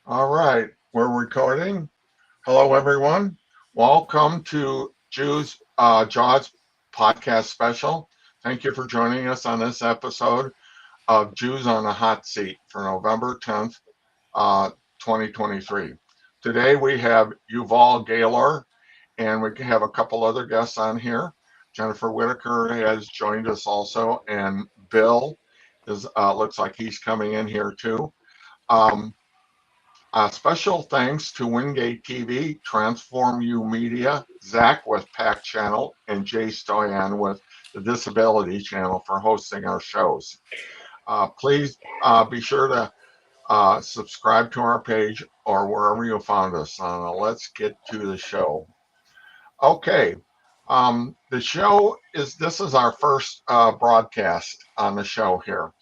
All right, we're recording. Hello, everyone. Welcome to Jaw's podcast special. Thank you for joining us on this episode of Jews on the Hot Seat for November 10th, uh, 2023. Today we have Yuval Galor, and we have a couple other guests on here. Jennifer Whitaker has joined us also, and Bill is looks like he's coming in here too. Um, Special thanks to Wingate TV, Transform You Media, Zach with Pack Channel, and Jay Stoyan with the Disability Channel for hosting our shows. Please be sure to subscribe to our page or wherever you found us. Let's get to the show. Okay. The show this is our first broadcast on the show here,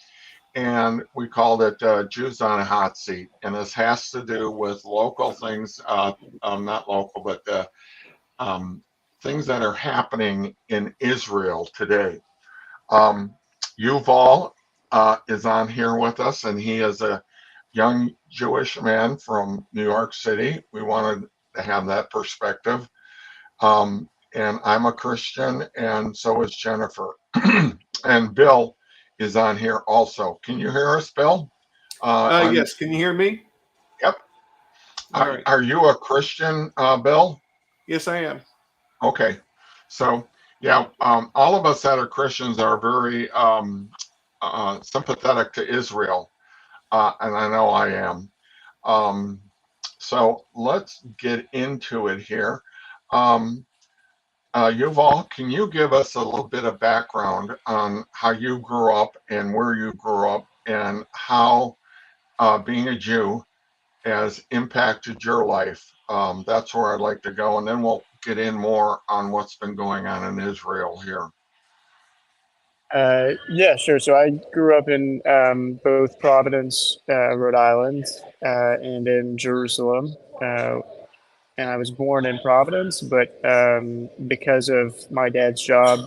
and we called it Jews on a Hot Seat. And this has to do with local things, not local, but um, things that are happening in Israel today. Um, Yuval is on here with us, and he is a young Jewish man from New York City. We wanted to have that perspective. And I'm a Christian, and so is Jennifer. And Bill is on here also. Can you hear us, Bill? Yes. Can you hear me? Yep. All right. Are you a Christian, Bill? Yes, I am. Okay. So, yeah, all of us that are Christians are very sympathetic to Israel, and I know I am. Um, so let's get into it here. Um, Yuval, can you give us a little bit of background on how you grew up and where you grew up and how being a Jew has impacted your life? That's where I'd like to go, and then we'll get in more on what's been going on in Israel here. Yeah, sure. So I grew up in both Providence, Rhode Island, and in Jerusalem. And I was born in Providence, but because of my dad's job,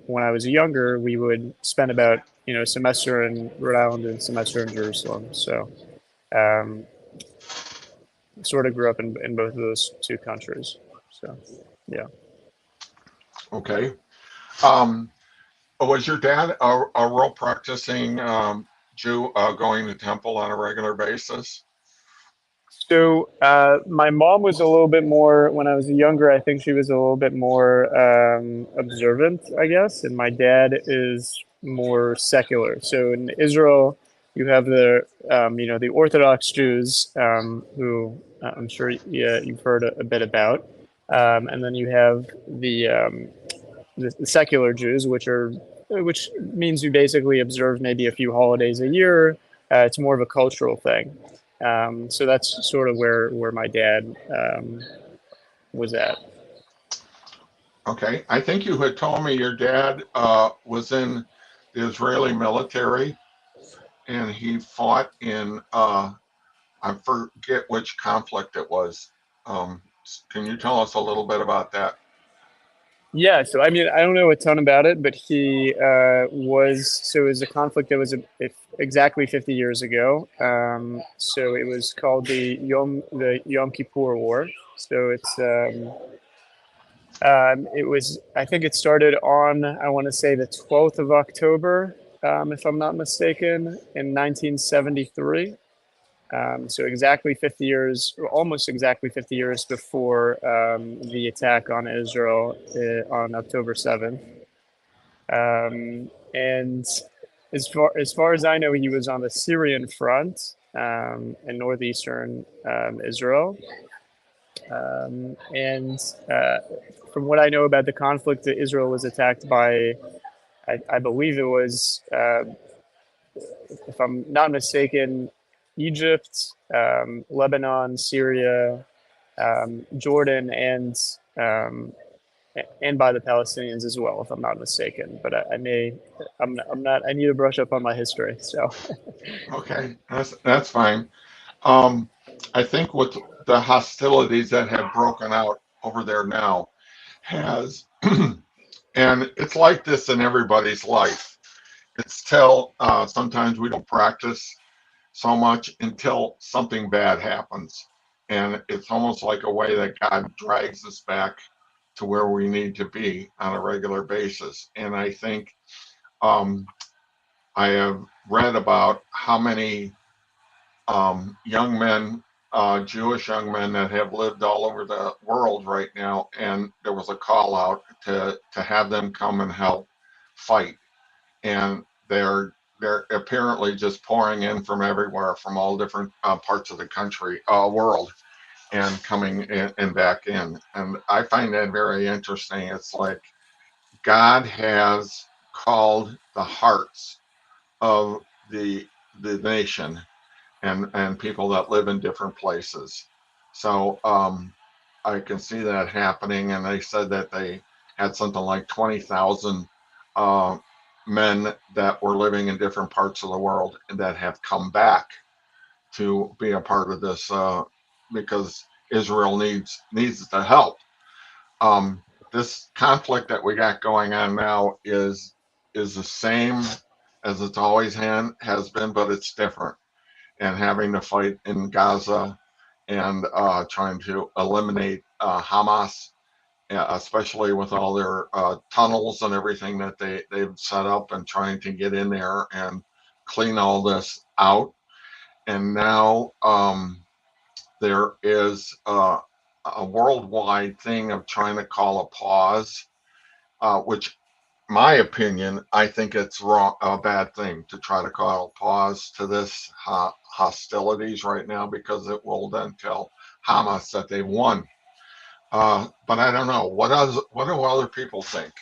when I was younger, we would spend about a semester in Rhode Island and a semester in Jerusalem. So um, sort of grew up in both of those two countries. So yeah. Okay. Um, was your dad a real practicing Jew, going to temple on a regular basis? So my mom was a little bit more when I was younger. I think she was a little bit more observant, I guess, and my dad is more secular. So in Israel, you have the Orthodox Jews who I'm sure you've heard a bit about, and then you have the secular Jews, which means you basically observe maybe a few holidays a year. It's more of a cultural thing. So that's sort of where my dad was at. Okay. I think you had told me your dad was in the Israeli military and he fought in, I forget which conflict it was. Um, can you tell us a little bit about that? Yeah, so I mean, I don't know a ton about it, but he was so it was a conflict that was exactly 50 years ago. So it was called the Yom Kippur War. So it was, I think it started on, I want to say the 12th of October, if I'm not mistaken, in 1973. So exactly 50 years, or almost exactly 50 years before the attack on Israel on October 7th. And as far as I know, he was on the Syrian front in northeastern Israel. And from what I know about the conflict, Israel was attacked by, I believe it was, if I'm not mistaken, Egypt, Lebanon, Syria, Jordan, um, and by the Palestinians as well, if I'm not mistaken. But I'm not. I need to brush up on my history. So Okay, that's fine. Um, I think with the hostilities that have broken out over there now has, and it's like this in everybody's life. It's till sometimes we don't practice so much until something bad happens. And it's almost like a way that God drags us back to where we need to be on a regular basis. And I think I have read about how many young men, Jewish young men that have lived all over the world right now, and there was a call out to have them come and help fight, and they're apparently just pouring in from everywhere, from all different parts of the country, world, and coming in and back in, and I find that very interesting. It's like God has called the hearts of the nation and people that live in different places. So I can see that happening. And they said that they had something like 20,000 uh, men that were living in different parts of the world and that have come back to be a part of this because Israel needs the help. Um, this conflict that we got going on now is the same as it's always has been, but it's different, and having to fight in Gaza and trying to eliminate Hamas, especially with all their tunnels and everything that they've set up, and trying to get in there and clean all this out. And now there is a worldwide thing of trying to call a pause, which my opinion, I think it's wrong, a bad thing to try to call a pause to this hostilities right now, because it will then tell Hamas that they won. But I don't know. What do other people think?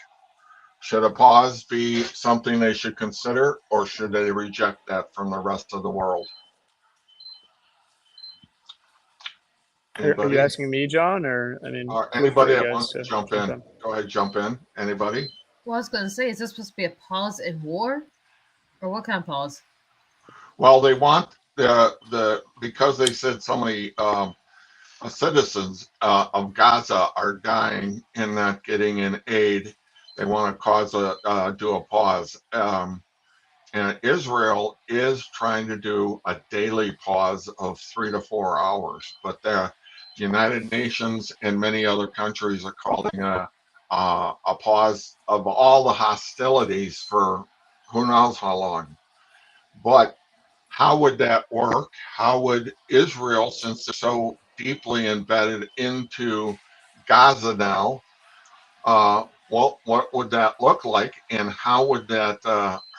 Should a pause be something they should consider, or should they reject that from the rest of the world? Are you Anybody? asking me, John, or I mean, Or feel free, anybody you that guys, wants to to jump jump in? in. Go ahead, jump in. Anybody? Well, I was going to say, is this supposed to be a pause in war? Or what kind of pause? Well, they want the because they said so many citizens of Gaza are dying and not getting in aid. They want to do a pause. And Israel is trying to do a daily pause of 3 to 4 hours, but the United Nations and many other countries are calling a pause of all the hostilities for who knows how long. But how would that work? How would Israel, since they're so deeply embedded into Gaza now, what would that look like, and how would that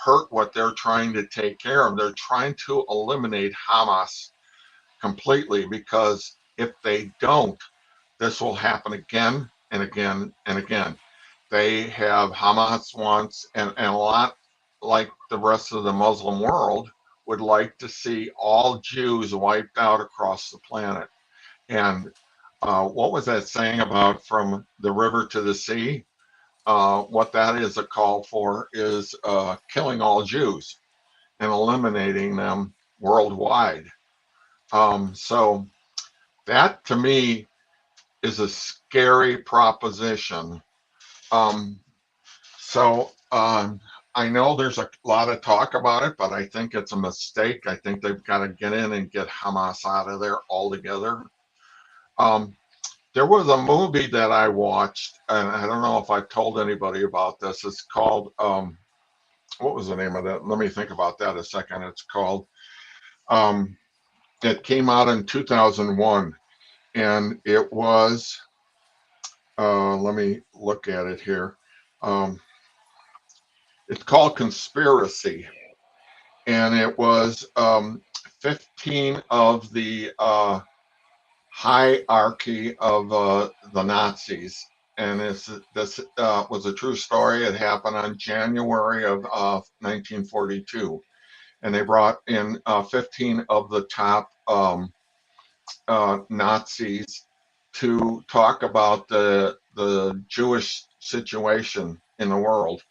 hurt what they're trying to take care of? They're trying to eliminate Hamas completely, because if they don't, this will happen again and again and again. They have Hamas wants, and a lot like the rest of the Muslim world, would like to see all Jews wiped out across the planet. And what was that saying about from the river to the sea? What that is a call for is killing all Jews and eliminating them worldwide. So that to me is a scary proposition. Um, so I know there's a lot of talk about it, but I think it's a mistake. I think they've got to get in and get Hamas out of there altogether. Um, there was a movie that I watched, and I don't know if I've told anybody about this. It's called, what was the name of that? Let me think about that a second. It's called, it came out in 2001, and it was, let me look at it here. Um, it's called Conspiracy, and it was 15 of the hierarchy of the Nazis. And this was a true story. It happened on January of 1942. And they brought in 15 of the top Nazis to talk about the Jewish situation in the world,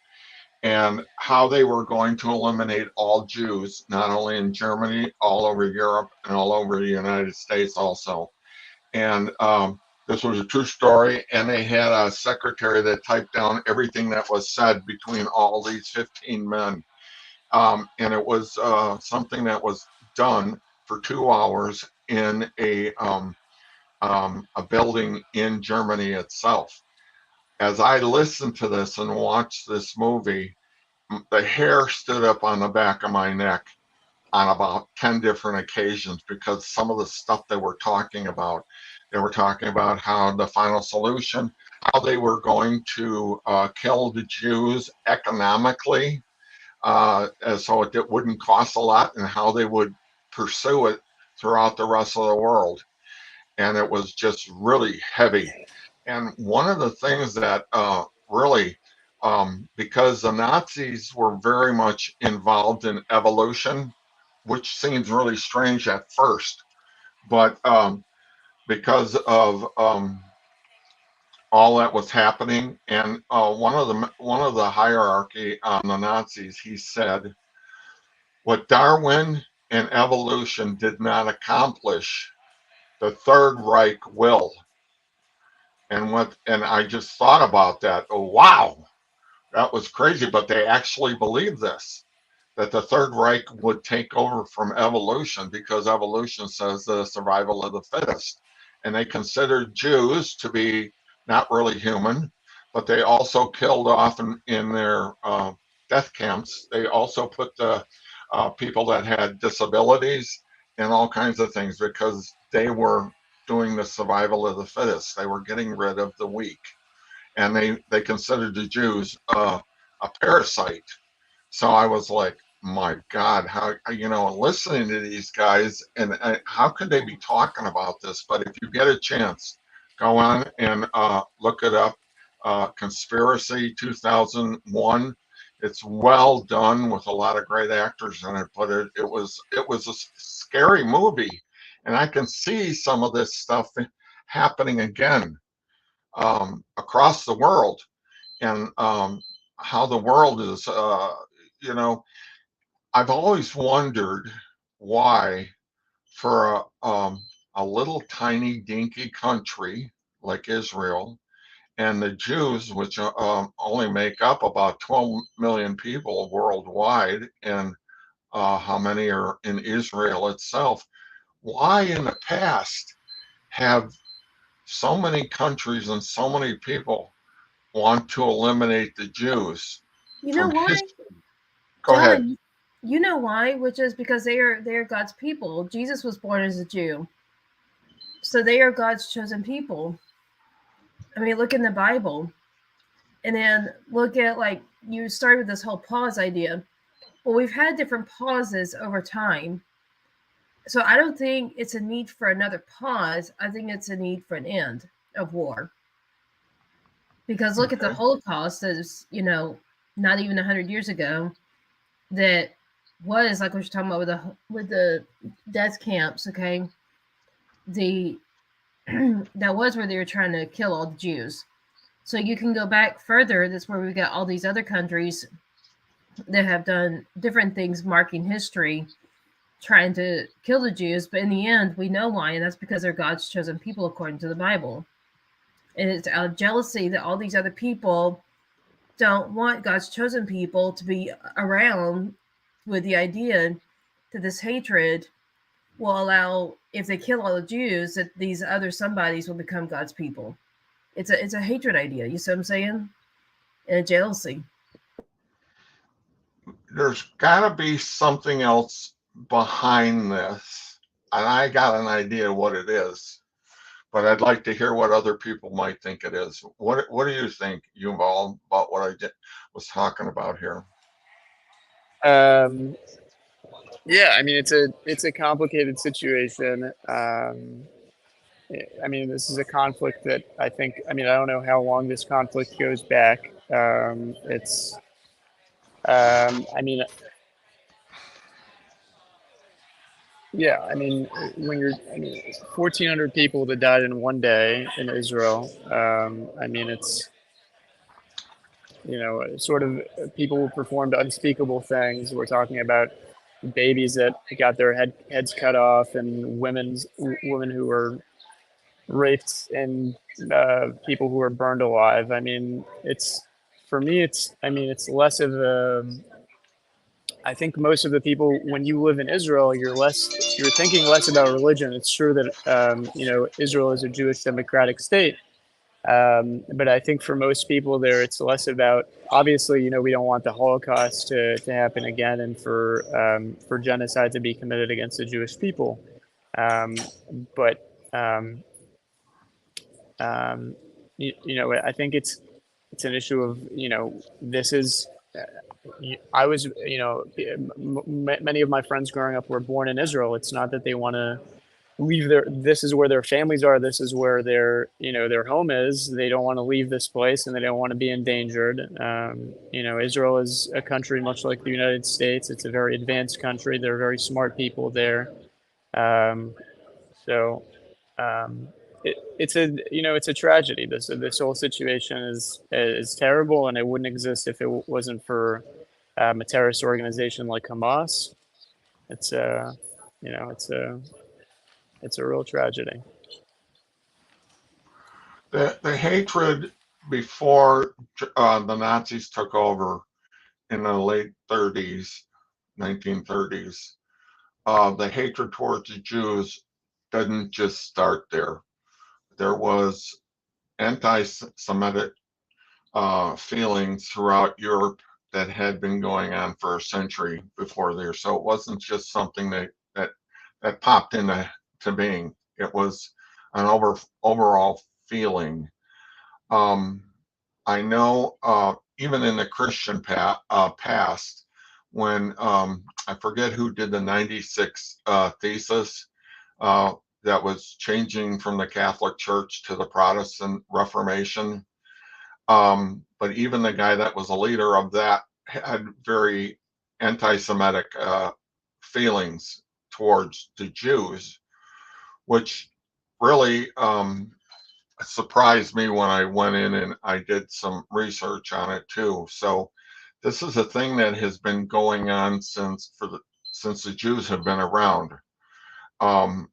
and how they were going to eliminate all Jews, not only in Germany, all over Europe, and all over the United States also. And this was a true story, and they had a secretary that typed down everything that was said between all these 15 men. And it was something that was done for 2 hours in a building in Germany itself. As I listened to this and watched this movie, the hair stood up on the back of my neck on about 10 different occasions, because some of the stuff they were talking about how the final solution, how they were going to kill the Jews economically, so it wouldn't cost a lot, and how they would pursue it throughout the rest of the world. And it was just really heavy. And one of the things that really, because the Nazis were very much involved in evolution, which seems really strange at first, but because of all that was happening, and one of the hierarchy on the Nazis, he said, what Darwin and evolution did not accomplish, the Third Reich will. And I just thought about that. Oh, wow, that was crazy. But they actually believe this, that the Third Reich would take over from evolution, because evolution says the survival of the fittest. And they considered Jews to be not really human, but they also killed off in their death camps. They also put the people that had disabilities and all kinds of things, because they were doing the survival of the fittest. They were getting rid of the weak. And they considered the Jews a parasite. So I was like, my God, how, listening to these guys, and how could they be talking about this? But if you get a chance, go on and look it up. Conspiracy 2001. It's well done with a lot of great actors in it, but it was a scary movie, and I can see some of this stuff happening again across the world, and how the world is. I've always wondered why, for a little tiny dinky country like Israel, and the Jews, which only make up about 12 million people worldwide, and how many are in Israel itself, why in the past have so many countries and so many people want to eliminate the Jews You know from why, history? Go ahead. John? You know why? Which is because they are God's people. Jesus was born as a Jew, so they are God's chosen people. I mean, look in the Bible, and then look at, like, you started with this whole pause idea. Well, we've had different pauses over time, so I don't think it's a need for another pause. I think it's a need for an end of war. Because look at the Okay. Holocaust as, not even 100 years ago, that was like what you're talking about with the death camps, okay? The that was where they were trying to kill all the Jews. So you can go back further. That's where we got all these other countries that have done different things marking history, trying to kill the Jews. But in the end, we know why, and that's because they're God's chosen people according to the Bible. And it's out of jealousy that all these other people don't want God's chosen people to be around, with the idea that this hatred will allow, if they kill all the Jews, that these other somebodies will become God's people. It's a hatred idea. You see what I'm saying? And a jealousy. There's got to be something else behind this, and I got an idea what it is, but I'd like to hear what other people might think it is. What do you think, Yuval, about what I was talking about here? Yeah, I mean, it's a complicated situation. I mean, this is a conflict that I think. I mean, I don't know how long this conflict goes back. I mean, yeah, I mean, when you're, I mean, 1,400 people that died in one day in Israel. I mean, it's, sort of people who performed unspeakable things. We're talking about babies that got their heads cut off, and women who were raped, and people who were burned alive. I mean, it's, for me, it's, I mean, it's less of a, I think most of the people, when you live in Israel, you're thinking less about religion. It's true that Israel is a Jewish democratic state, but I think for most people there, it's less about. Obviously, we don't want the Holocaust to happen again, and for genocide to be committed against the Jewish people. But I think it's an issue of this is. I was, many of my friends growing up were born in Israel. It's not that they want to leave this is where their families are. This is where their home is. They don't want to leave this place and they don't want to be endangered. Israel is a country much like the United States. It's a very advanced country. There are very smart people there. So it's a tragedy. This whole situation is terrible, and it wouldn't exist if it wasn't for a terrorist organization like Hamas. It's it's a real tragedy. The hatred before the Nazis took over in the late 30s, 1930s, the hatred towards the Jews didn't just start there. There was anti-Semitic feelings throughout Europe that had been going on for a century before there. So it wasn't just something that popped into being. It was an overall feeling. I know even in the Christian past, when I forget who did the 96 thesis that was changing from the Catholic Church to the Protestant Reformation. But even the guy that was a leader of that had very anti-Semitic feelings towards the Jews, which really surprised me when I went in and I did some research on it too. So this is a thing that has been going on since the Jews have been around. And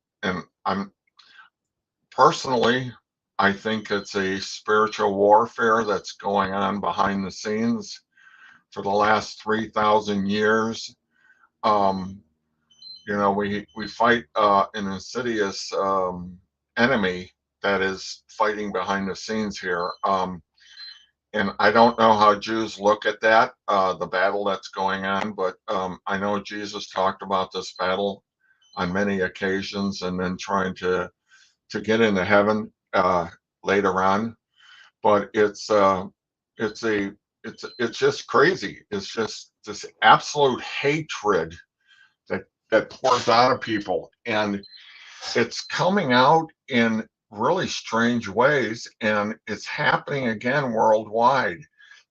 I think it's a spiritual warfare that's going on behind the scenes for the last 3,000 years. We fight an insidious enemy that is fighting behind the scenes here. And I don't know how Jews look at that, the battle that's going on, but I know Jesus talked about this battle on many occasions and then trying to get into heaven later on. But it's just crazy. It's just this absolute hatred that pours out of people, and it's coming out in really strange ways, and it's happening again worldwide.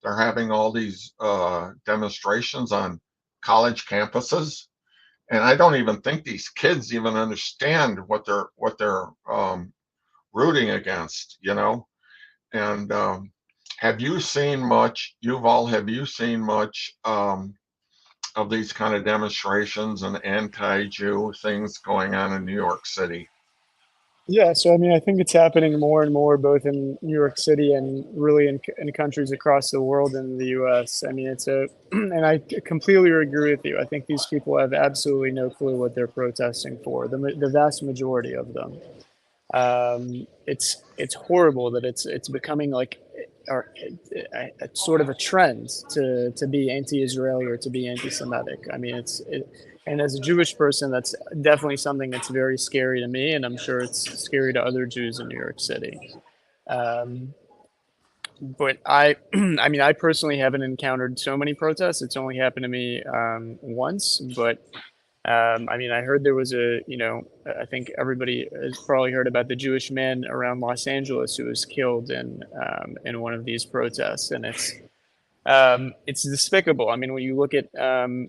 They're having all these demonstrations on college campuses, and I don't even think these kids even understand what they're rooting against, And have you seen much, Yuval? Have you seen much of these kind of demonstrations and anti-Jew things going on in New York City? Yeah, so I mean, I think it's happening more and more, both in New York City and really in countries across the world and the U.S. I mean, and I completely agree with you. I think these people have absolutely no clue what they're protesting for. The vast majority of them. It's horrible that it's becoming like a sort of a trend to be anti-Israeli or to be anti-Semitic. I mean, and as a Jewish person, that's definitely something that's very scary to me, and I'm sure it's scary to other Jews in New York City. But I mean, I personally haven't encountered so many protests. It's only happened to me once, but I mean, I heard there was I think everybody has probably heard about the Jewish man around Los Angeles who was killed in one of these protests, and it's despicable. I mean, when you look at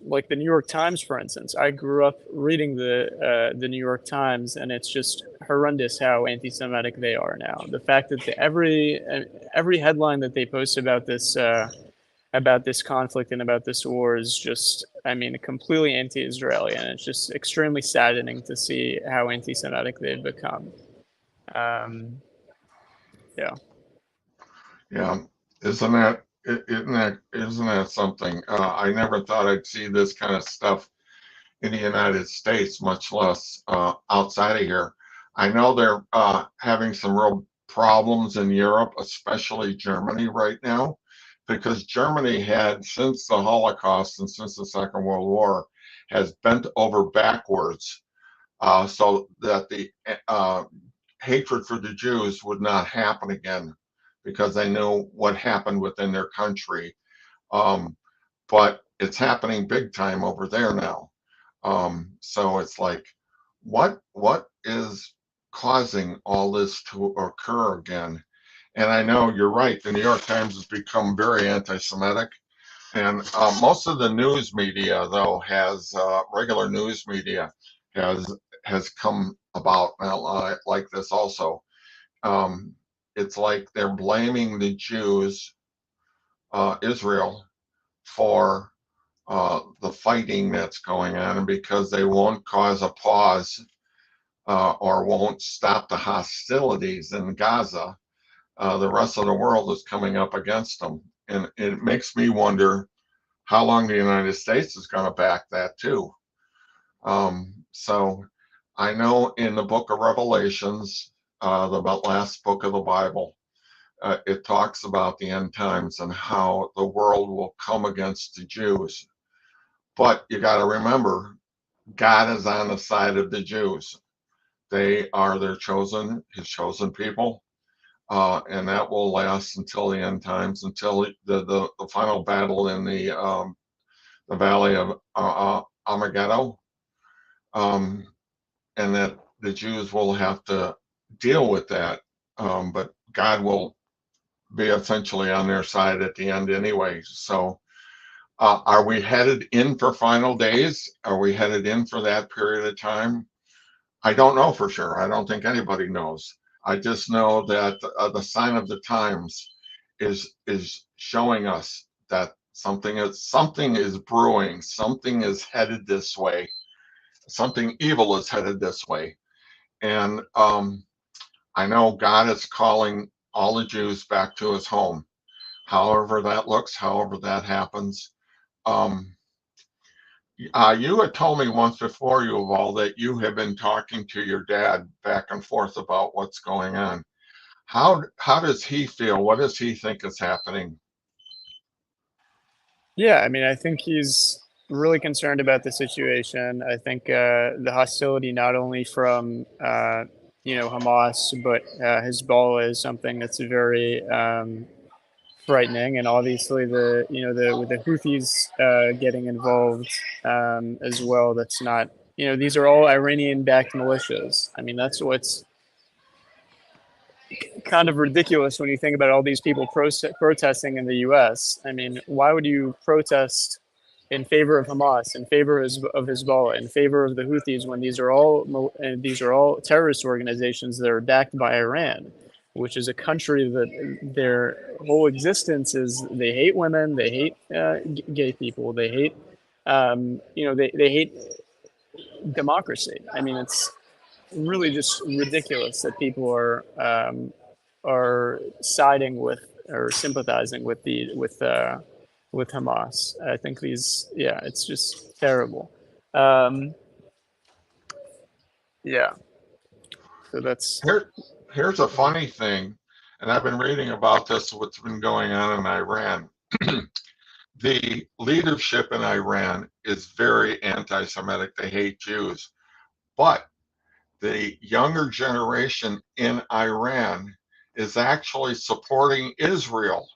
like the New York Times, for instance, I grew up reading the New York Times, and it's just horrendous how anti-Semitic they are now. The fact that every headline that they post about this conflict and about this war is just, I mean, completely anti-Israeli, and it's just extremely saddening to see how anti-Semitic they've become. Yeah. Yeah, isn't that Isn't that something? I never thought I'd see this kind of stuff in the United States, much less outside of here. I know they're having some real problems in Europe, especially Germany right now, because Germany had, since the Holocaust and since the Second World War, has bent over backwards so that the hatred for the Jews would not happen again, because they knew what happened within their country. Um, but it's happening big time over there now. So it's like, what is causing all this to occur again? And I know you're right. The New York Times has become very anti-Semitic, and most of the news media, though, has regular news media has come about like this also. Um, it's like they're blaming the Jews, Israel, for the fighting that's going on, and because they won't cause a pause or won't stop the hostilities in Gaza, the rest of the world is coming up against them. And it makes me wonder how long the United States is going to back that too. So I know in the book of Revelations, the last book of the Bible, it talks about the end times and how the world will come against the Jews. But you got to remember, God is on the side of the Jews. They are his chosen people. And that will last until the end times, until the final battle in the valley of Armageddon. And that the Jews will have to deal with that. But God will be essentially on their side at the end anyway. So are we headed in for final days? Are we headed in for that period of time? I don't know for sure. I don't think anybody knows. I just know that the sign of the times is showing us that something is brewing. Something is headed this way. Something evil is headed this way. And I know God is calling all the Jews back to his home. However that looks, however that happens. You had told me once before, Yuval, that you have been talking to your dad back and forth about what's going on. How does he feel? What does he think is happening? Yeah, I mean, I think he's really concerned about the situation. I think the hostility, not only from Hamas, but Hezbollah, is something that's very frightening. And obviously, with the Houthis getting involved as well. That's not, these are all Iranian-backed militias. I mean, that's what's kind of ridiculous when you think about all these people protesting in the U.S. I mean, why would you protest in favor of Hamas, in favor of Hezbollah, in favor of the Houthis, when these are all terrorist organizations that are backed by Iran, which is a country that their whole existence is they hate women, they hate gay people, they hate they hate democracy. I mean, it's really just ridiculous that people are siding with or sympathizing with with Hamas. I think it's just terrible. Um, yeah, so that's Here's a funny thing, and I've been reading about this, what's been going on in Iran. The leadership in Iran is very anti-Semitic. They hate Jews. But the younger generation in Iran is actually supporting Israel.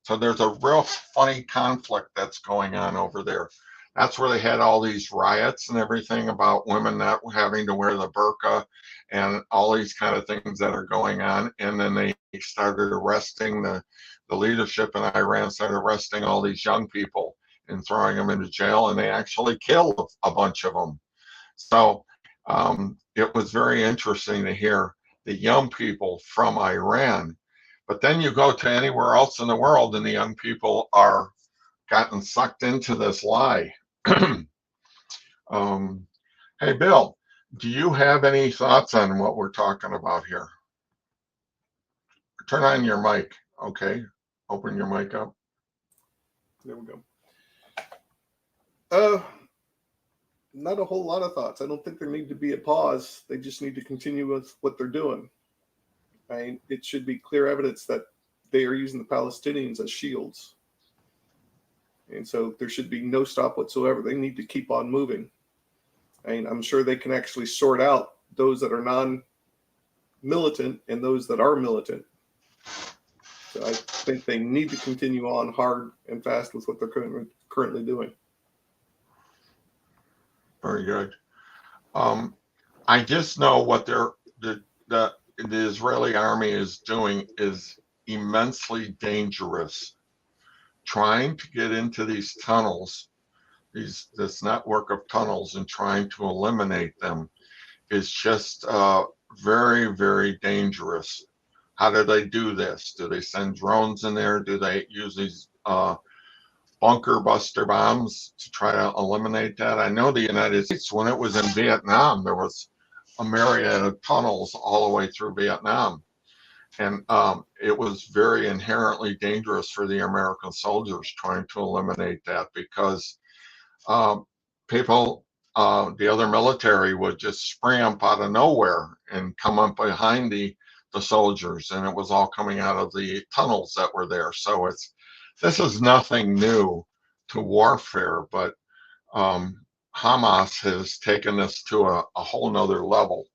So there's a real funny conflict that's going on over there. That's where they had all these riots and everything about women not having to wear the burqa and all these kind of things that are going on. And then they started arresting the leadership in Iran, started arresting all these young people and throwing them into jail. And they actually killed a bunch of them. So it was very interesting to hear the young people from Iran. But then you go to anywhere else in the world, and the young people are gotten sucked into this lie. Hey, Bill, do you have any thoughts on what we're talking about here? Turn on your mic, okay? Open your mic up. There we go. Not a whole lot of thoughts. I don't think there need to be a pause. They just need to continue with what they're doing. It should be clear evidence that they are using the Palestinians as shields. And so there should be no stop whatsoever. They need to keep on moving. I'm sure they can actually sort out those that are non-militant and those that are militant. So I think they need to continue on hard and fast with what they're currently doing. Very good. I just know what the Israeli army is doing is immensely dangerous. Trying to get into these tunnels, this network of tunnels, and trying to eliminate them is just very, very dangerous. How do they do this? Do they send drones in there? Do they use these bunker buster bombs to try to eliminate that? I know the United States, when it was in Vietnam, there was a myriad of tunnels all the way through Vietnam. And it was very inherently dangerous for the American soldiers trying to eliminate that, because people, the other military would just spray up out of nowhere and come up behind the soldiers, and it was all coming out of the tunnels that were there. So this is nothing new to warfare, but Hamas has taken this to a whole nother level.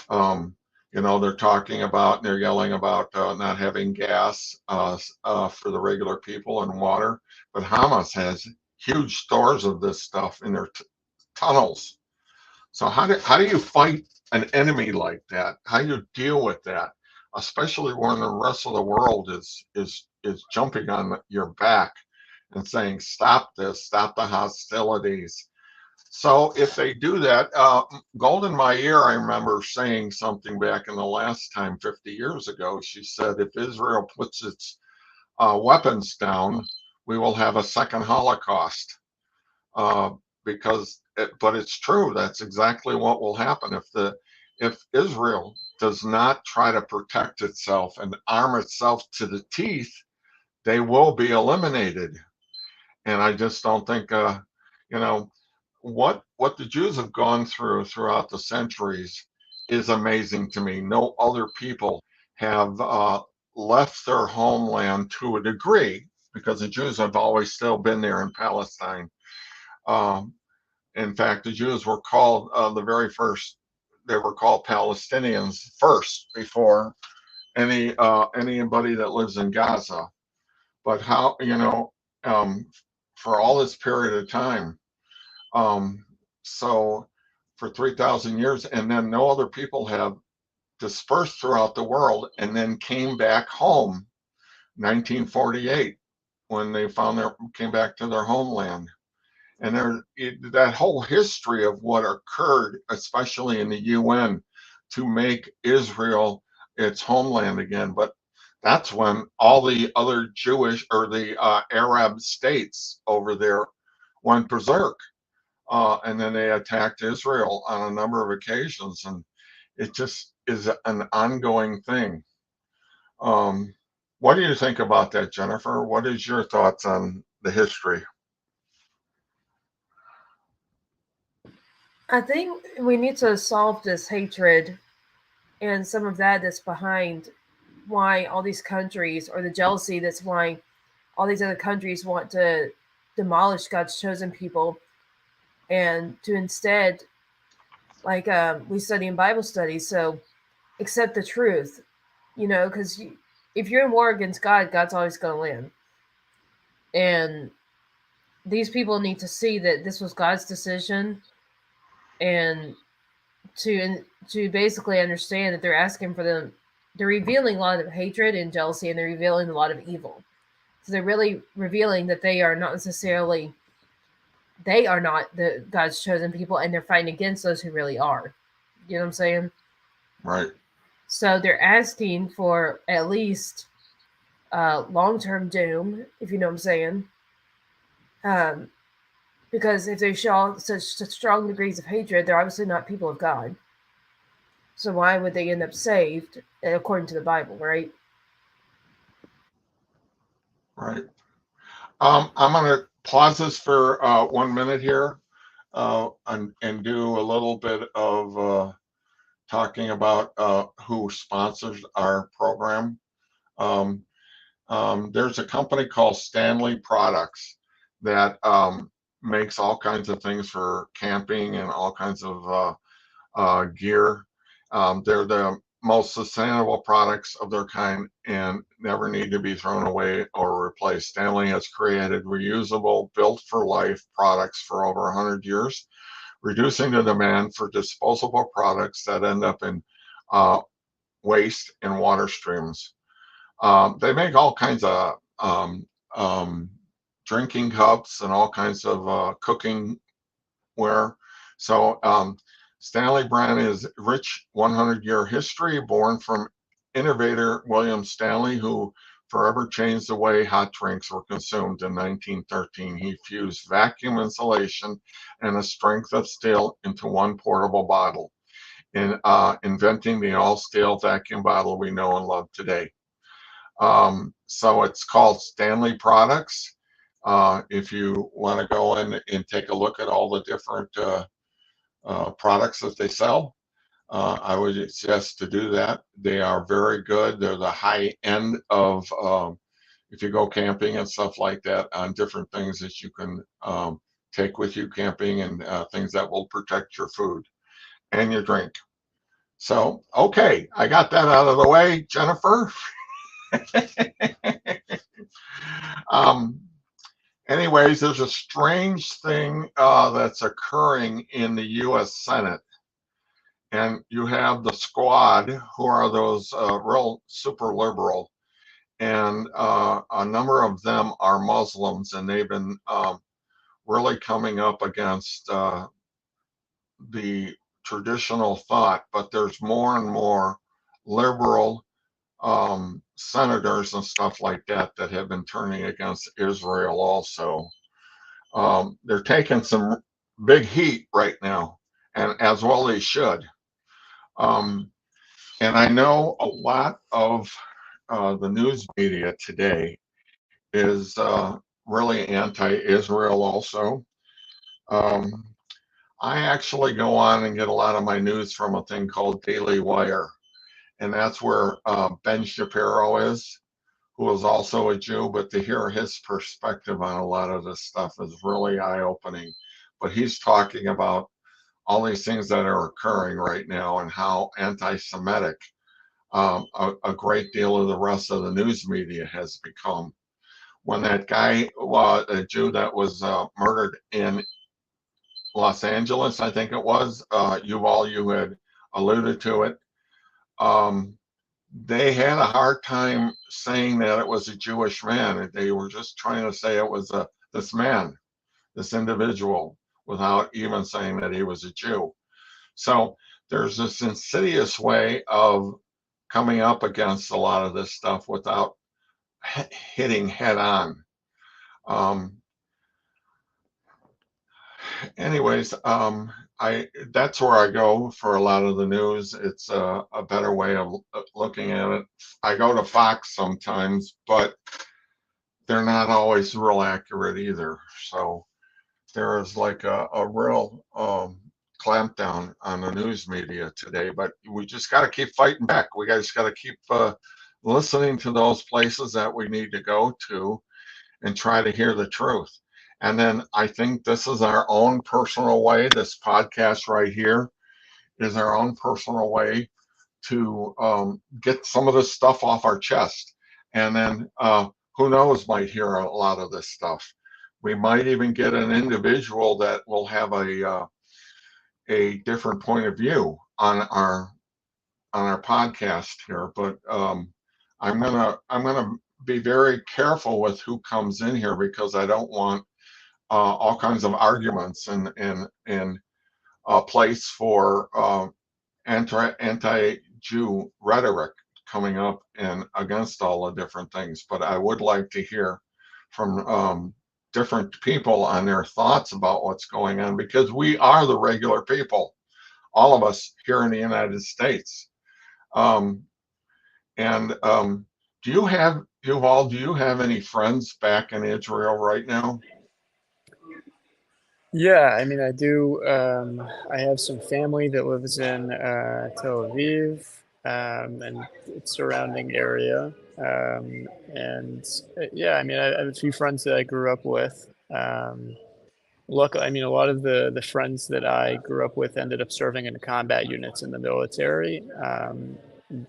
They're talking about, they're yelling about not having gas for the regular people and water, but Hamas has huge stores of this stuff in their tunnels. So how do you fight an enemy like that? How do you deal with that, especially when the rest of the world is jumping on your back and saying, stop this, stop the hostilities. So if they do that, Gold in my ear, I remember saying something back in the last time 50 years ago. She said, if Israel puts its weapons down, we will have a second Holocaust. But it's true. That's exactly what will happen if Israel does not try to protect itself and arm itself to the teeth. They will be eliminated. And I just don't think, what the Jews have gone through throughout the centuries is amazing to me. No other people have left their homeland to a degree, because the Jews have always still been there in Palestine. In fact, the Jews were called they were called Palestinians first, before anybody that lives in Gaza. But how, for all this period of time, so for 3,000 years, and then no other people have dispersed throughout the world and then came back home 1948, when they came back to their homeland. And that whole history of what occurred, especially in the UN, to make Israel its homeland again. But that's when all the other Jewish or the Arab states over there went berserk. And then they attacked Israel on a number of occasions. And it just is an ongoing thing. What do you think about that, Jennifer? What is your thoughts on the history? I think we need to solve this hatred and some of that's behind why all these countries, or the jealousy that's why all these other countries want to demolish God's chosen people, and to instead, like we study in Bible studies, so accept the truth, because if you're in war against God, God's always going to win. And these people need to see that this was God's decision, and to basically understand that they're asking for them. They're revealing a lot of hatred and jealousy, and they're revealing a lot of evil. So they're really revealing that they are not the God's chosen people, and they're fighting against those who really are. You know what I'm saying? Right. So they're asking for at least long-term doom, if you know what I'm saying. Because if they show such strong degrees of hatred, they're obviously not people of God. So why would they end up saved, according to the Bible, right? Right. I'm going to pause this for 1 minute here and do a little bit of talking about who sponsors our program. There's a company called Stanley Products that makes all kinds of things for camping and all kinds of gear. They're the most sustainable products of their kind and never need to be thrown away or replaced. Stanley has created reusable, built for life products for over 100 years, reducing the demand for disposable products that end up in waste and water streams. They make all kinds of drinking cups and all kinds of cooking ware. So Stanley brand is rich 100-year history, born from innovator William Stanley, who forever changed the way hot drinks were consumed in 1913. He fused vacuum insulation and the strength of steel into one portable bottle, in inventing the all-steel vacuum bottle we know and love today. So it's called Stanley Products. If you want to go in and take a look at all the different products that they sell, I would suggest to do that. They are very good. They're the high end of, if you go camping and stuff like that, on different things that you can take with you camping and things that will protect your food and your drink. So, okay, I got that out of the way, Jennifer. Anyways, there's a strange thing that's occurring in the U.S. Senate. And you have the squad, who are those real super liberal, and a number of them are Muslims, and they've been really coming up against the traditional thought. But there's more and more liberal senators and stuff like that that have been turning against Israel also. They're taking some big heat right now, and as well they should. And I know a lot of the news media today is really anti-Israel also. I actually go on and get a lot of my news from a thing called Daily Wire, and that's where Ben Shapiro is, who is also a Jew, but to hear his perspective on a lot of this stuff is really eye-opening. But he's talking about all these things that are occurring right now and how anti-Semitic a great deal of the rest of the news media has become. When that guy, a Jew that was murdered in Los Angeles, I think it was, Yuval, you had alluded to it, they had a hard time saying that it was a Jewish man. They were just trying to say it was this man, this individual, without even saying that he was a Jew. So there's this insidious way of coming up against a lot of this stuff without hitting head on. Anyways, that's where I go for a lot of the news. It's a better way of looking at it. I go to Fox sometimes, but they're not always real accurate either. So there is like a real clampdown on the news media today, but we just got to keep fighting back. We just got to keep listening to those places that we need to go to and try to hear the truth. And then I think this is our own personal way. This podcast right here is our own personal way to get some of this stuff off our chest. And then who knows, might hear a lot of this stuff. We might even get an individual that will have a different point of view on our podcast here. But I'm gonna be very careful with who comes in here, because I don't want all kinds of arguments and a place for anti-Jew rhetoric coming up and against all the different things. But I would like to hear from different people on their thoughts about what's going on, because we are the regular people, all of us here in the United States. And Do you have, Yuval, do you have any friends back in Israel right now? Yeah, I mean, I do. I have some family that lives in Tel Aviv and its surrounding area. And yeah, I mean, I have a few friends that I grew up with. Luckily, I mean, a lot of the friends that I grew up with ended up serving in combat units in the military.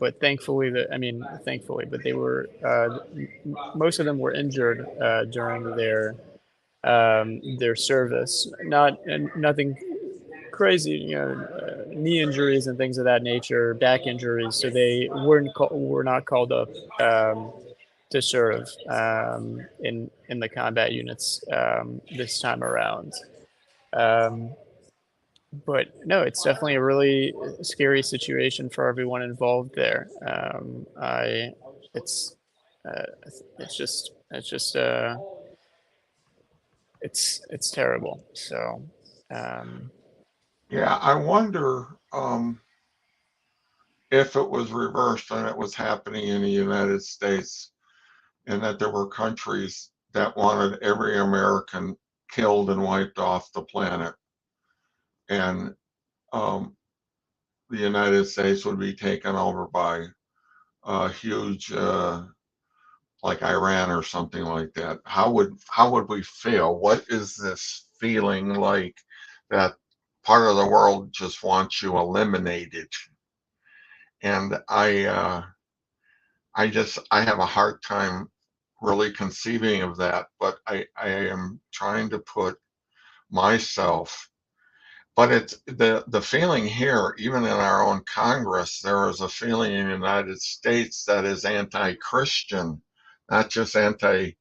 But thankfully, but they were most of them were injured during their service. Not and nothing crazy, knee injuries and things of that nature, back injuries. So they were not called up to serve in the combat units this time around. Um, but no, it's definitely a really scary situation for everyone involved there. It's, uh, it's just it's terrible. So, um, Yeah, I wonder if it was reversed and it was happening in the United States, and that there were countries that wanted every American killed and wiped off the planet, and um, the United States would be taken over by a huge, like Iran or something like that. How would we feel? What is this feeling like that part of the world just wants you eliminated? And I have a hard time really conceiving of that, but I am trying to put myself. But it's the feeling here, even in our own Congress, there is a feeling in the United States that is anti-Christian, not just anti-Jew,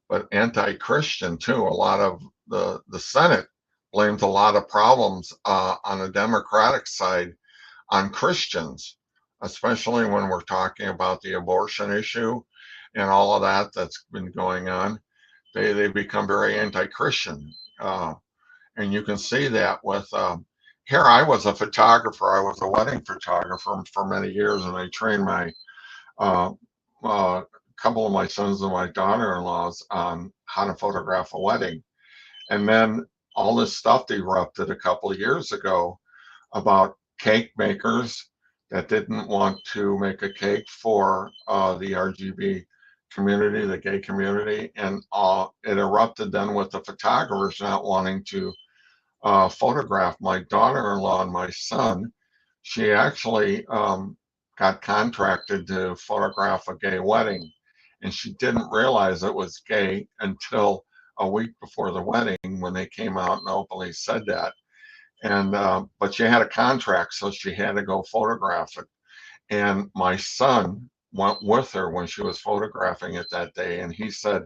but anti-Christian too. A lot of the Senate blames a lot of problems on the Democratic side on Christians, especially when we're talking about the abortion issue and all of that that's been going on. They become very anti-Christian, and you can see that with. Here, I was a photographer. I was a wedding photographer for many years, and I trained my uh, couple of my sons and my daughter-in-laws on how to photograph a wedding. And then all this stuff erupted a couple of years ago about cake makers that didn't want to make a cake for the RGB community, the gay community, and it erupted then with the photographers not wanting to photograph my daughter-in-law and my son. She actually got contracted to photograph a gay wedding, and she didn't realize it was gay until a week before the wedding when they came out and openly said that. And but she had a contract, so she had to go photograph it. And my son went with her when she was photographing it that day, and he said,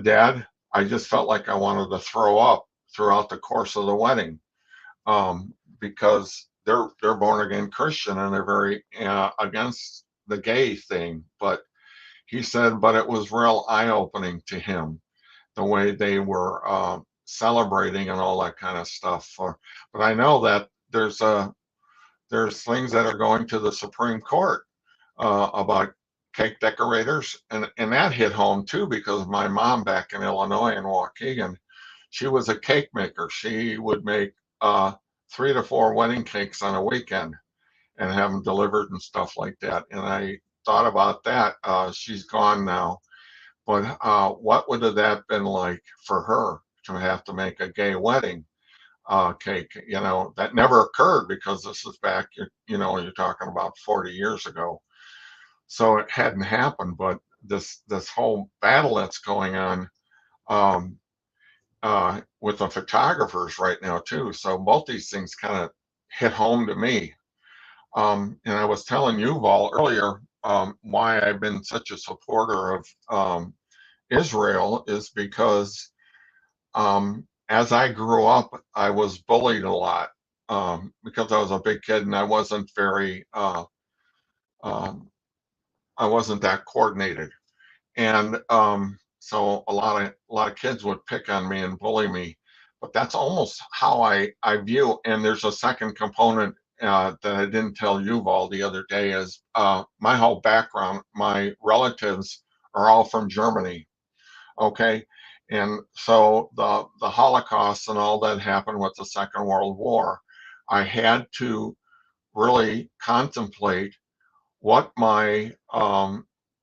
Dad, I just felt like I wanted to throw up throughout the course of the wedding, because they're born again Christian and they're very against the gay thing. But he said, but it was real eye opening to him the way they were celebrating and all that kind of stuff. But I know that there's things that are going to the Supreme Court about cake decorators, and that hit home too because my mom back in Illinois in Waukegan, she was a cake maker. She would make 3 to 4 wedding cakes on a weekend and have them delivered and stuff like that. And I thought about that. She's gone now, but what would have that been like for her to have to make a gay wedding cake? That never occurred because this is back, you're talking about 40 years ago. So it hadn't happened, but this whole battle that's going on um, with the photographers right now too. So both these things kind of hit home to me. And I was telling Yuval earlier why I've been such a supporter of Israel is because as I grew up, I was bullied a lot because I was a big kid and um, I wasn't that coordinated, and so a lot of kids would pick on me and bully me. But that's almost how I view. And there's a second component that I didn't tell Yuval the other day is my whole background. My relatives are all from Germany. Okay, and so the Holocaust and all that happened with the Second World War. I had to really contemplate what my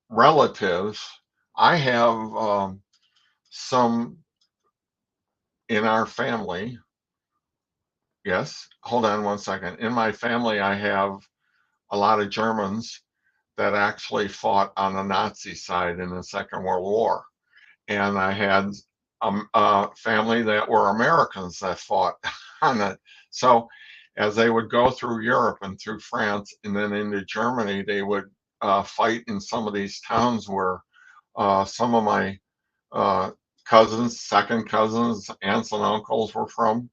relatives. I have some in our family. Yes, hold on one second. In my family, I have a lot of Germans that actually fought on the Nazi side in the Second World War. And I had a family that were Americans that fought on it. So as they would go through Europe and through France and then into Germany, they would fight in some of these towns where some of my cousins, second cousins, aunts and uncles were from.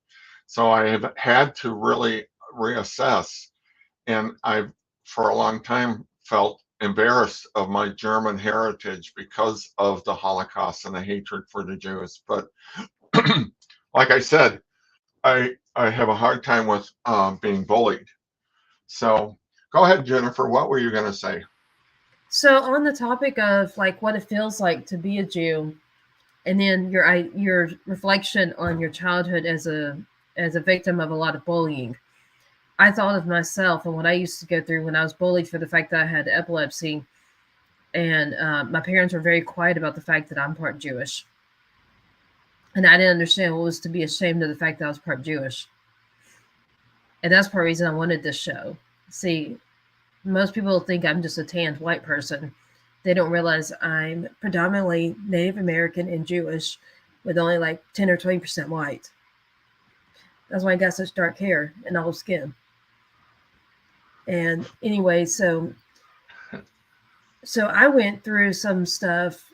So I have had to really reassess. And I've, for a long time, felt embarrassed of my German heritage because of the Holocaust and the hatred for the Jews. But like I said, I have a hard time with being bullied. So go ahead, Jennifer. What were you going to say? So on the topic of like what it feels like to be a Jew, and then your reflection on your childhood as a victim of a lot of bullying, I thought of myself and what I used to go through when I was bullied for the fact that I had epilepsy, and my parents were very quiet about the fact that I'm part Jewish, and I didn't understand what it was to be ashamed of the fact that I was part Jewish, and that's part of the reason I wanted this show. See, most people think I'm just a tanned white person. They don't realize I'm predominantly Native American and Jewish with only like 10 or 20% white. That's why I got such dark hair and olive skin. And anyway, so I went through some stuff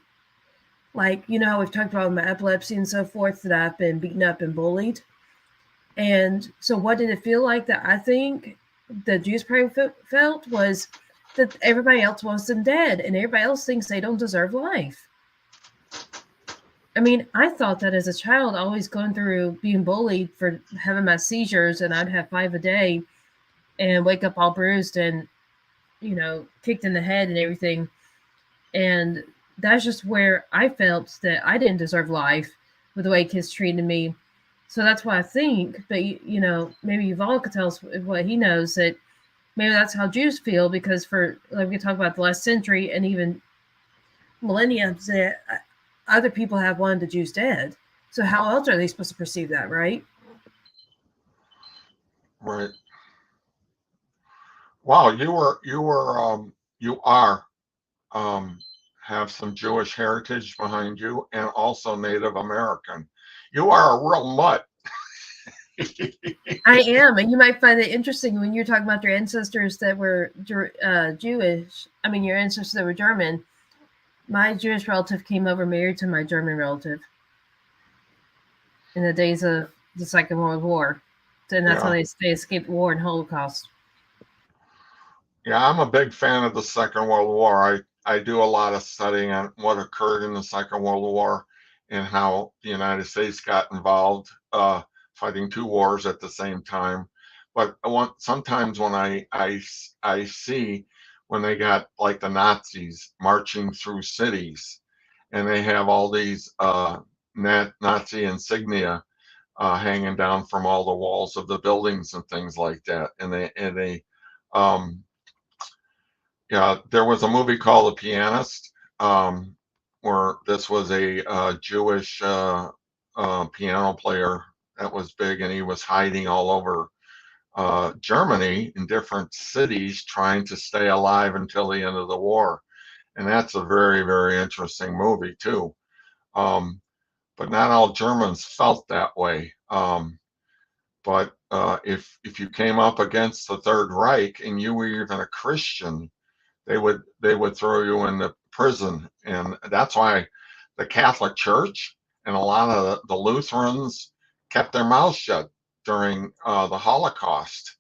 like, you know, how we've talked about my epilepsy and so forth, that I've been beaten up and bullied. And so what did it feel like that I think the Jews probably felt was that everybody else wants them dead and everybody else thinks they don't deserve life. I mean, I thought that as a child, always going through being bullied for having my seizures, and I'd have 5 a day and wake up all bruised and, you know, kicked in the head and everything. And that's just where I felt that I didn't deserve life with the way kids treated me. So that's why I think, but, you know, maybe Yuval could tell us what he knows, that maybe that's how Jews feel, because for, like we talk about the last century and even millennia, that other people have wanted the Jews dead. So how else are they supposed to perceive that, right? Right. Wow, you are have some Jewish heritage behind you and also Native American. You are a real mutt. I am, and you might find it interesting when you're talking about your ancestors that were Jewish. I mean, your ancestors that were German. My Jewish relative came over married to my German relative in the days of the Second World War, and that's how they escaped war and Holocaust. Yeah, I'm a big fan of the Second World War. I do a lot of studying on what occurred in the Second World War and how the United States got involved, fighting 2 wars at the same time. But sometimes when I see when they got like the Nazis marching through cities, and they have all these Nazi insignia hanging down from all the walls of the buildings and things like that, and they yeah, there was a movie called The Pianist, where this was a Jewish piano player that was big, and he was hiding all over Germany in different cities trying to stay alive until the end of the war. And that's a very, very interesting movie, too. But not all Germans felt that way. But if you came up against the Third Reich and you were even a Christian, they would throw you into prison. And that's why the Catholic Church and a lot of the Lutherans kept their mouths shut during the Holocaust.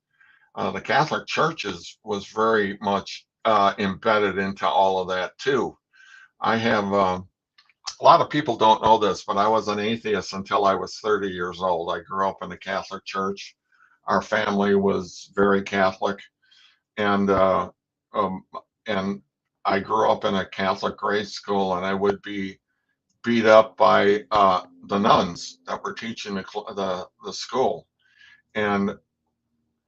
The Catholic Church was very much embedded into all of that too. I have a lot of people don't know this, but I was an atheist until I was 30 years old. I grew up in the Catholic Church. our family was very Catholic, and um, and I grew up in a Catholic grade school, and I would be beat up by the nuns that were teaching the school, and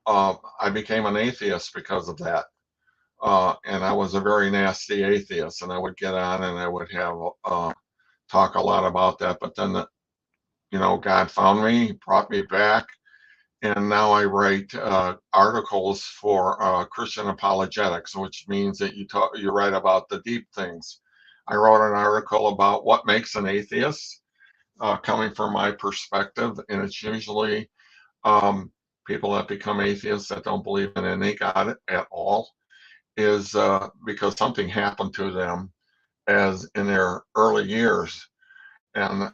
I became an atheist because of that. And I was a very nasty atheist, and I would get on and I would have talk a lot about that. But then, God found me, brought me back, and now I write articles for Christian apologetics, which means that you write about the deep things. I wrote an article about what makes an atheist, coming from my perspective, and it's usually people that become atheists that don't believe in any God at all, is because something happened to them as in their early years, and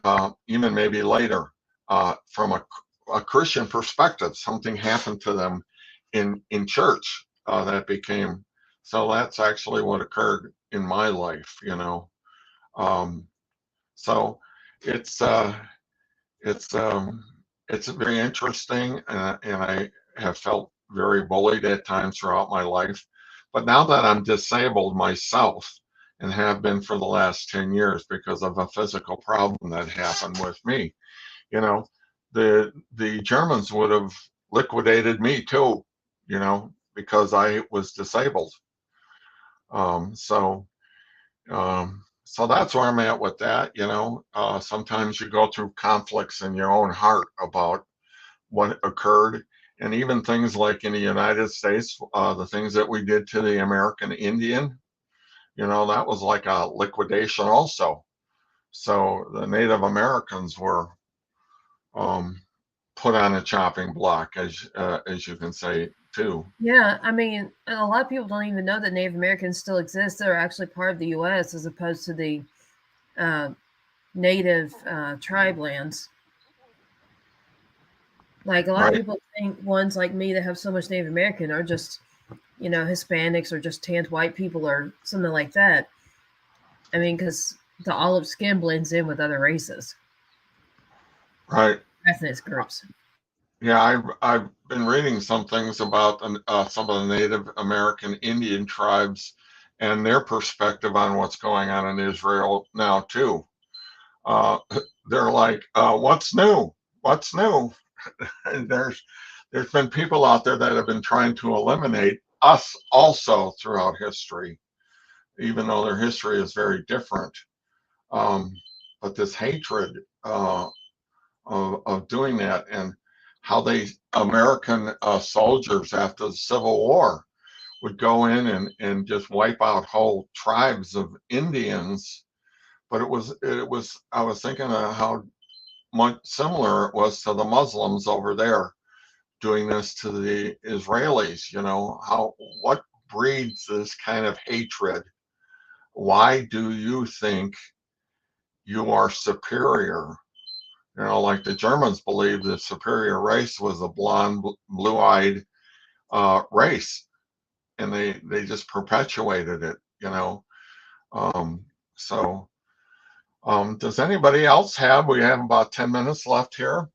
even maybe later, from a Christian perspective, something happened to them in church that became. So that's actually what occurred in my life, Um, so it's uh, it's um, it's very interesting, and I have felt very bullied at times throughout my life. But now that I'm disabled myself, and have been for the last 10 years because of a physical problem that happened with me, you know, the Germans would have liquidated me too, because I was disabled. Um, so so that's where I'm at with that. Sometimes you go through conflicts in your own heart about what occurred, and even things like in the United States, the things that we did to the American Indian, that was like a liquidation also. So the Native Americans were um, put on a chopping block, as you can say too. Yeah, I mean, and a lot of people don't even know that Native Americans still exist. They're actually part of the U.S. as opposed to the native tribe lands. Like a lot of Right. people think ones like me that have so much Native American are just, Hispanics or just tanned white people or something like that. I mean, because the olive skin blends in with other races, Right. ethnic groups. Yeah, I've been reading some things about some of the Native American Indian tribes and their perspective on what's going on in Israel now too. Uh, they're like, "What's new? What's new?" And there's been people out there that have been trying to eliminate us also throughout history, even though their history is very different. Um, but this hatred of doing that, and how they American soldiers after the Civil War would go in and just wipe out whole tribes of Indians. But it was I was thinking of how much similar it was to the Muslims over there doing this to the Israelis. How what breeds this kind of hatred? Why do you think you are superior? Like the Germans believed the superior race was a blonde, blue-eyed race, and they just perpetuated it. Um, so, does anybody else have? We have about 10 minutes left here.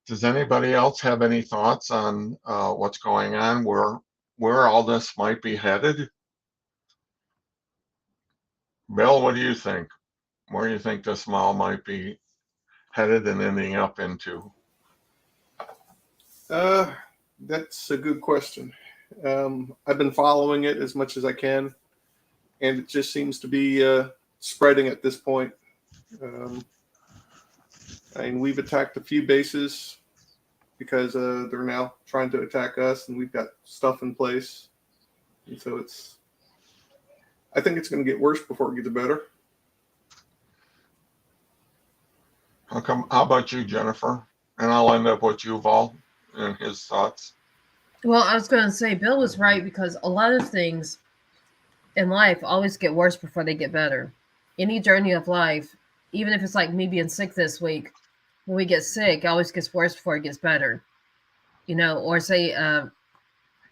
Does anybody else have any thoughts on what's going on, where all this might be headed? Bill, what do you think? Where do you think this mall might be headed and ending up into? That's a good question. I've been following it as much as I can, and it just seems to be spreading at this point. And we've attacked a few bases because they're now trying to attack us, and we've got stuff in place. And so I think it's going to get worse before it gets better. How about you, Jennifer? And I'll end up with Yuval and his thoughts. Well, I was going to say Bill was right because a lot of things in life always get worse before they get better. Any journey of life, even if it's like me being sick this week, when we get sick, it always gets worse before it gets better. Or say a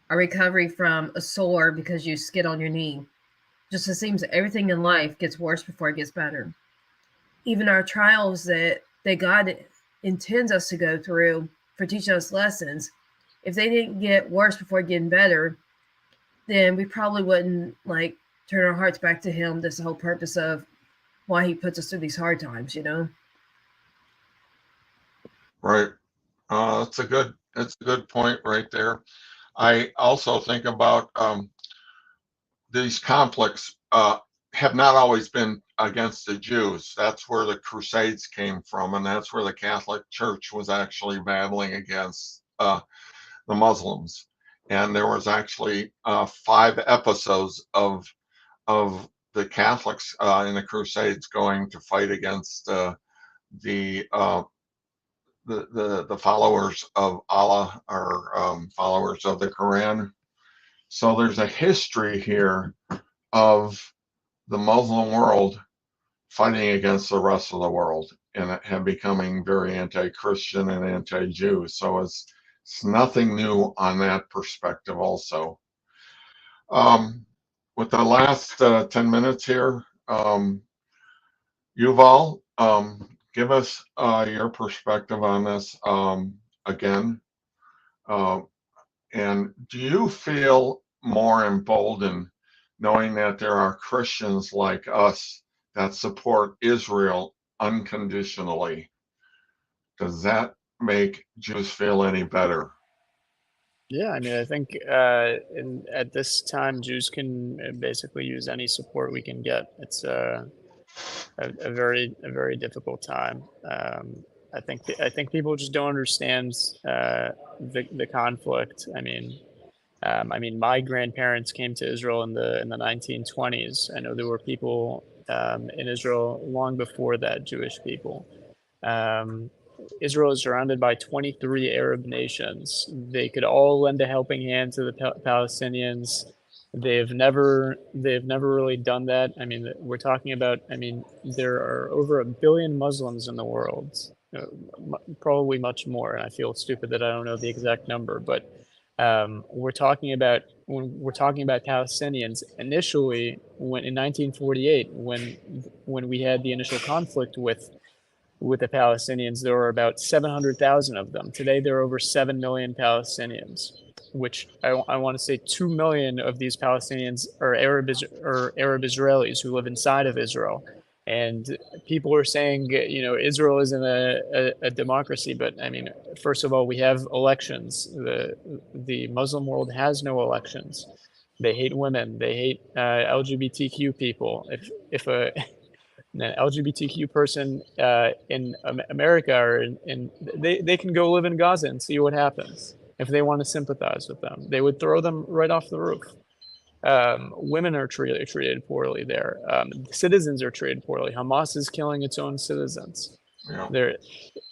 recovery from a sore because you skid on your knee. Just it seems that everything in life gets worse before it gets better. Even our trials that God intends us to go through for teaching us lessons, if they didn't get worse before getting better, then we probably wouldn't like turn our hearts back to him. That's the whole purpose of why he puts us through these hard times, you know? Right. It's a good point right there. I also think about these conflicts have not always been against the Jews. That's where the Crusades came from, and that's where the Catholic Church was actually battling against the Muslims. And there was actually 5 episodes of the Catholics in the Crusades going to fight against the followers of Allah, or followers of the Quran. So there's a history here of the Muslim world fighting against the rest of the world and becoming very anti-Christian and anti-Jew. So it's nothing new on that perspective also. With the last 10 minutes here, Yuval, give us your perspective on this again. And do you feel more emboldened knowing that there are Christians like us that support Israel unconditionally? Does that make Jews feel any better? Yeah, I mean, I think at this time, Jews can basically use any support we can get. It's a very difficult time. I think people just don't understand the conflict. I mean, my grandparents came to Israel in the 1920s. I know there were people in Israel long before that, Jewish people. Um, Israel is surrounded by 23 Arab nations. They could all lend a helping hand to the Palestinians. They've never really done that. I mean, we're talking about. I mean, there are over 1 billion Muslims in the world, probably much more. And I feel stupid that I don't know the exact number, but we're talking about Palestinians initially when in 1948 when we had the initial conflict with the Palestinians, there were about 700,000 of them. Today, there are over 7 million Palestinians, which I want to say 2 million of these Palestinians are Arab Israelis who live inside of Israel. And people are saying, you know, Israel isn't a democracy, but I mean, first of all, we have elections. The Muslim world has no elections. They hate women. They hate LGBTQ people. If an LGBTQ person in America or they can go live in Gaza and see what happens if they want to sympathize with them. They would throw them right off the roof. Women are treated poorly there. Citizens are treated poorly. Hamas is killing its own citizens. Yeah.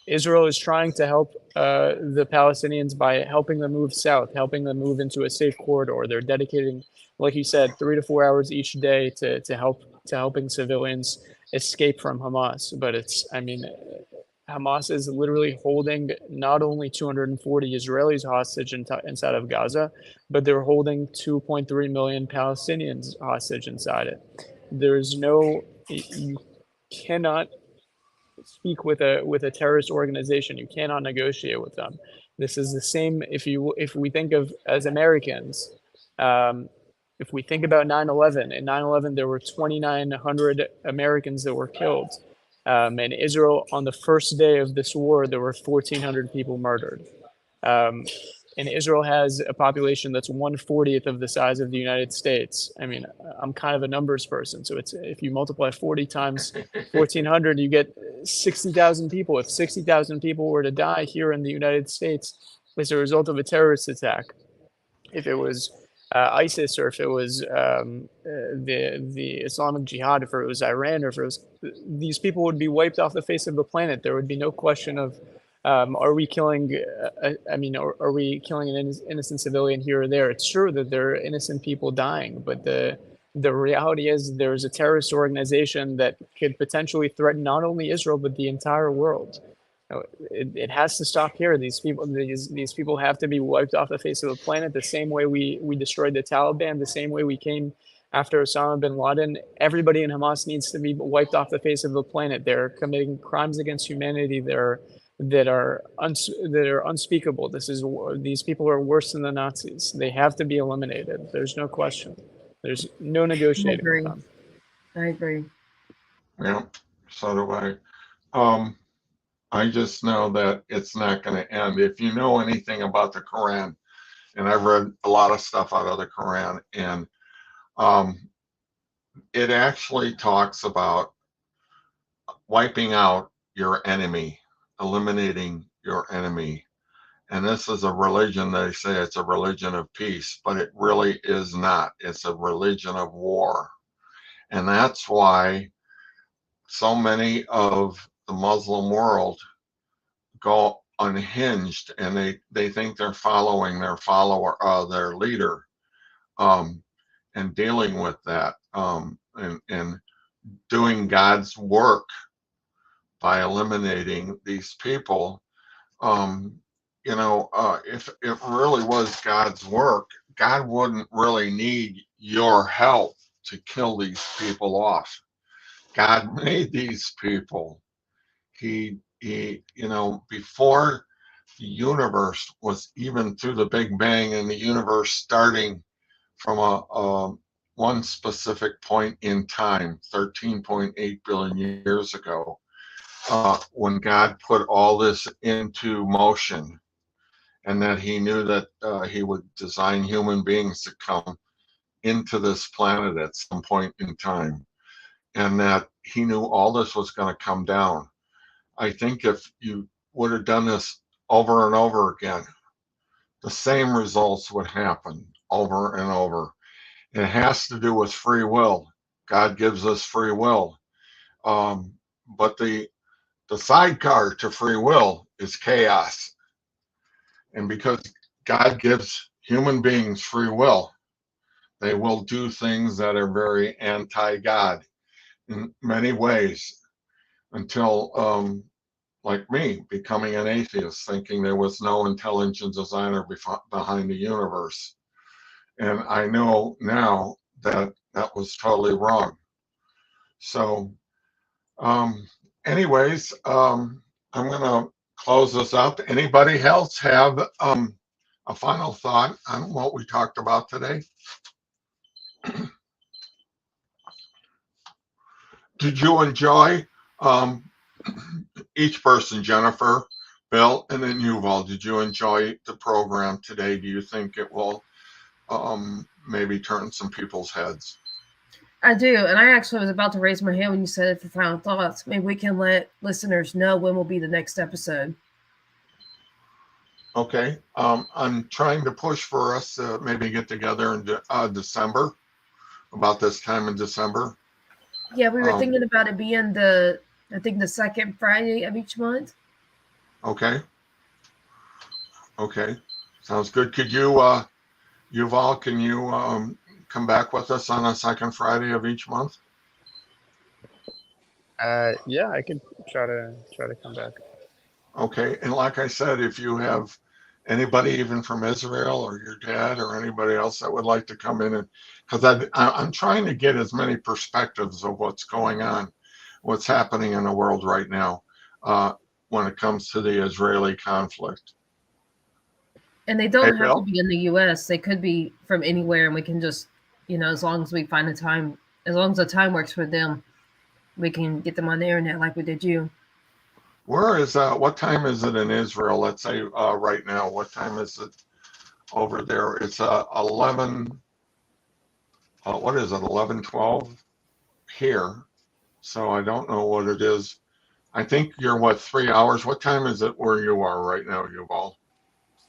Israel is trying to help the Palestinians by helping them move south, helping them move into a safe corridor. They're dedicating, like you said, 3 to 4 hours each day to helping civilians escape from Hamas. But Hamas is literally holding not only 240 Israelis hostage inside of Gaza, but they're holding 2.3 million Palestinians hostage inside it. You cannot speak with a terrorist organization. You cannot negotiate with them. This is the same if we think of as Americans. If we think about 9/11, in 9/11 there were 2,900 Americans that were killed. In Israel, on the first day of this war, there were 1,400 people murdered. And Israel has a population that's 1/40th of the size of the United States. I mean, I'm kind of a numbers person, so it's if you multiply 40 times 1,400, you get 60,000 people. If 60,000 people were to die here in the United States as a result of a terrorist attack, if it was ISIS or if it was the Islamic Jihad, if it was Iran, or if it was these people would be wiped off the face of the planet. There would be no question of are we killing? Are we killing an innocent civilian here or there? It's true that there are innocent people dying, but the reality is there's a terrorist organization that could potentially threaten not only Israel but the entire world. It has to stop here. These people have to be wiped off the face of the planet. The same way we destroyed the Taliban, the same way we came after Osama bin Laden. Everybody in Hamas needs to be wiped off the face of the planet. They're committing crimes against humanity. They're that are unspeakable. These people are worse than the Nazis. They have to be eliminated. There's no question. There's no I negotiating with agree. them. I agree. Yeah, so do I. I just know that it's not going to end. If you know anything about the Quran, and I've read a lot of stuff out of the Quran, and it actually talks about wiping out your enemy, eliminating your enemy. And this is a religion, they say it's a religion of peace, but it really is not. It's a religion of war. And that's why so many of the Muslim world go unhinged, and they think they're following their leader, and dealing with that, and doing God's work by eliminating these people. If it really was God's work, God wouldn't really need your help to kill these people off. God made these people. Before the universe was even through the Big Bang, and the universe starting from a one specific point in time, 13.8 billion years ago, when God put all this into motion, and that he knew that he would design human beings to come into this planet at some point in time, and that he knew all this was going to come down. I think if you would have done this over and over again, the same results would happen over and over. It has to do with free will. God gives us free will. But the sidecar to free will is chaos. And because God gives human beings free will, they will do things that are very anti-God in many ways, until, like me, becoming an atheist, thinking there was no intelligent designer behind the universe. And I know now that that was totally wrong. So, anyways, I'm going to close this up. Anybody else have a final thought on what we talked about today? Did you enjoy, each person, Jennifer, Bill, and then Yuval, did you enjoy the program today? Do you think it will maybe turn some people's heads? I do, and I actually was about to raise my hand when you said it for final thoughts. Maybe we can let listeners know when will be the next episode. Okay, I'm trying to push for us to maybe get together in December, about this time in December. Yeah, we were thinking about it being the second Friday of each month. Okay. Okay, sounds good. Could you, Yuval, can you come back with us on the second Friday of each month? Yeah, I could try to come back. Okay, and like I said, if you have anybody even from Israel or your dad or anybody else that would like to come in, and because I'm trying to get as many perspectives of what's going on, what's happening in the world right now, when it comes to the Israeli conflict. And they don't Hey, have to Bill? be in the U.S. They could be from anywhere, and we can just, as long as we find a time, as long as the time works for them, we can get them on the internet like we did you. Where is what time is it in Israel? Let's say right now. What time is it over there? It's 11. What is it? 11:12 here. So I don't know what it is. I think you're what, 3 hours? What time is it where you are right now, Yuval?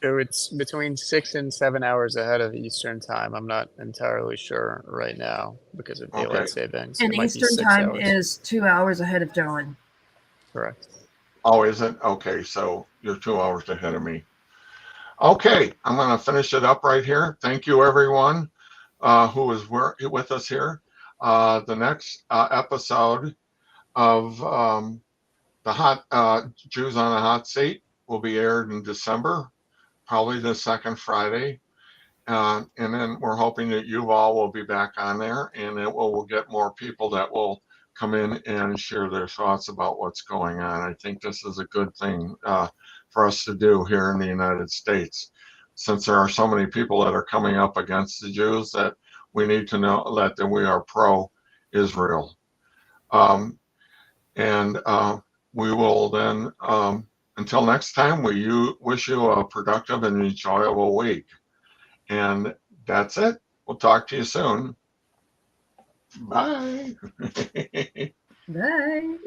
So it's between 6 and 7 hours ahead of Eastern time. I'm not entirely sure right now because of daylight Okay. savings. And It might be Eastern 6 time hours. is 2 hours ahead of John. Correct. Oh, is it? Okay, so you're 2 hours ahead of me. Okay, I'm going to finish it up right here. Thank you, everyone who is with us here. The next episode of the Jews on a Hot Seat will be aired in December, probably the second Friday. And then we're hoping that you all will be back on there, and we'll get more people that will come in and share their thoughts about what's going on. I think this is a good thing for us to do here in the United States, since there are so many people that are coming up against the Jews, that we need to know that we are pro-Israel. And we will then, until next time, we wish you a productive and enjoyable week. And that's it. We'll talk to you soon. Bye. Bye.